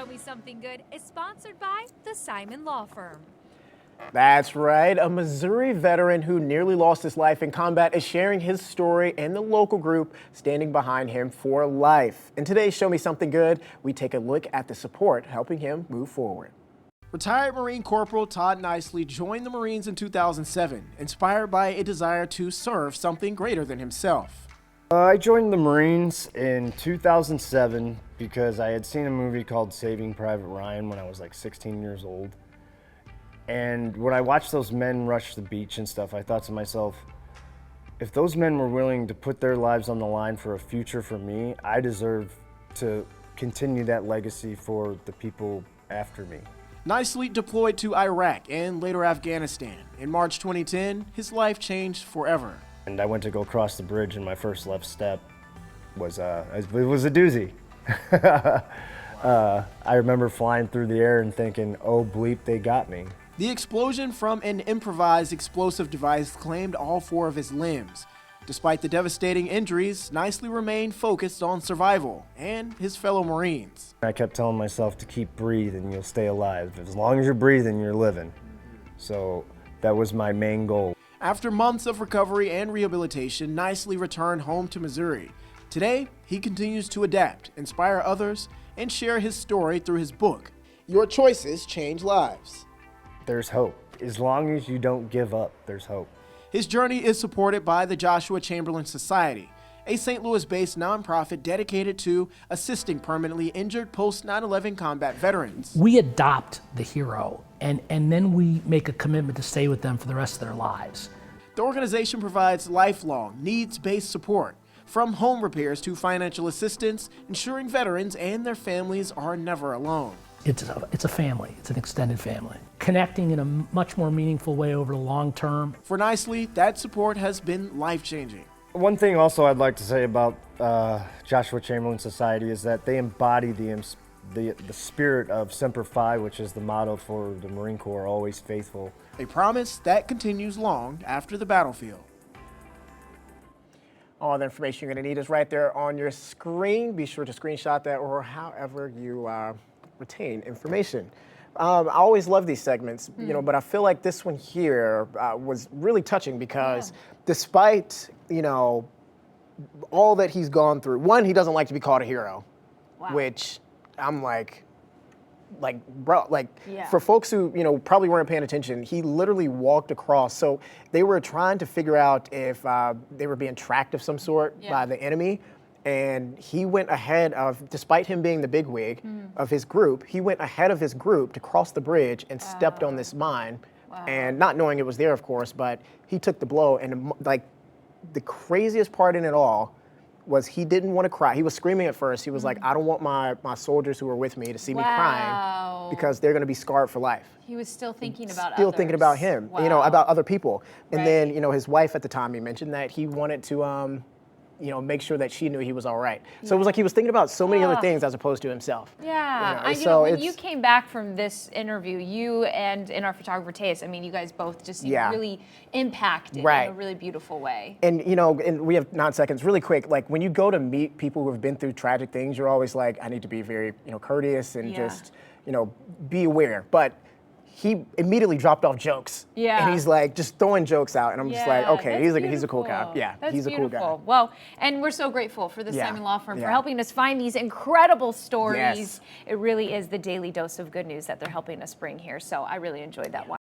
Show Me Something Good is sponsored by the Simon Law Firm. That's right. A Missouri veteran who nearly lost his life in combat is sharing his story and the local group standing behind him for life. In today's Show Me Something Good, we take a look at the support helping him move forward. Retired Marine Corporal Todd Nicely joined the Marines in 2007, inspired by a desire to serve something greater than himself. I joined the Marines in 2007 because I had seen a movie called Saving Private Ryan when I was like 16 years old. And when I watched those men rush the beach and stuff, I thought to myself, if those men were willing to put their lives on the line for a future for me, I deserve to continue that legacy for the people after me. Nicely deployed to Iraq and later Afghanistan. In March 2010, his life changed forever. And I went to go cross the bridge, and my first left step was a doozy. I remember flying through the air and thinking, oh bleep, they got me. The explosion from an improvised explosive device claimed all 4 of his limbs. Despite the devastating injuries, Nicely remained focused on survival and his fellow Marines. I kept telling myself to keep breathing, you'll stay alive. As long as you're breathing, you're living. So that was my main goal. After months of recovery and rehabilitation, Nicely returned home to Missouri. Today, he continues to adapt, inspire others, and share his story through his book, Your Choices Change Lives. There's hope. As long as you don't give up, there's hope. His journey is supported by the Joshua Chamberlain Society, a St. Louis-based nonprofit dedicated to assisting permanently injured post-9/11 combat veterans. We adopt the hero, and then we make a commitment to stay with them for the rest of their lives. The organization provides lifelong, needs-based support, from home repairs to financial assistance, ensuring veterans and their families are never alone. It's a family. It's an extended family. Connecting in a much more meaningful way over the long term. For Nicely, that support has been life-changing. One thing also I'd like to say about Joshua Chamberlain Society is that they embody the spirit of Semper Fi, which is the motto for the Marine Corps, always faithful. A promise that continues long after the battlefield. All the information you're going to need is right there on your screen. Be sure to screenshot that or however you retain information. I always love these segments, but I feel like this one here was really touching because despite, all that he's gone through, one, he doesn't like to be called a hero, which I'm like, bro, for folks who, probably weren't paying attention, he literally walked across. So they were trying to figure out if they were being tracked of some sort by the enemy. And he went ahead of, despite him being the bigwig of his group, he went ahead of his group to cross the bridge and stepped on this mine. And not knowing it was there, of course, but he took the blow. And the craziest part in it all was he didn't want to cry. He was screaming at first. He was like, I don't want my soldiers who are with me to see me crying because they're going to be scarred for life. He was still thinking about Still others. thinking about him, about other people. And Right. then, his wife at the time, he mentioned that he wanted to, make sure that she knew he was all right. So it was like he was thinking about so many other things as opposed to himself. Yeah, when you came back from this interview, you and our photographer Tace, you guys both just really impacted in a really beautiful way. And and we have 9 seconds, really quick. Like when you go to meet people who have been through tragic things, you're always like, I need to be very, courteous and just, be aware. But he immediately dropped off jokes. Yeah. And he's like just throwing jokes out. And I'm just like, okay, he's a cool guy. Yeah, That's he's a cool beautiful. guy. Well, and we're so grateful for the Simon Law Firm for Yeah. helping us find these incredible stories. Yes. It really is the daily dose of good news that they're helping us bring here. So I really enjoyed that one.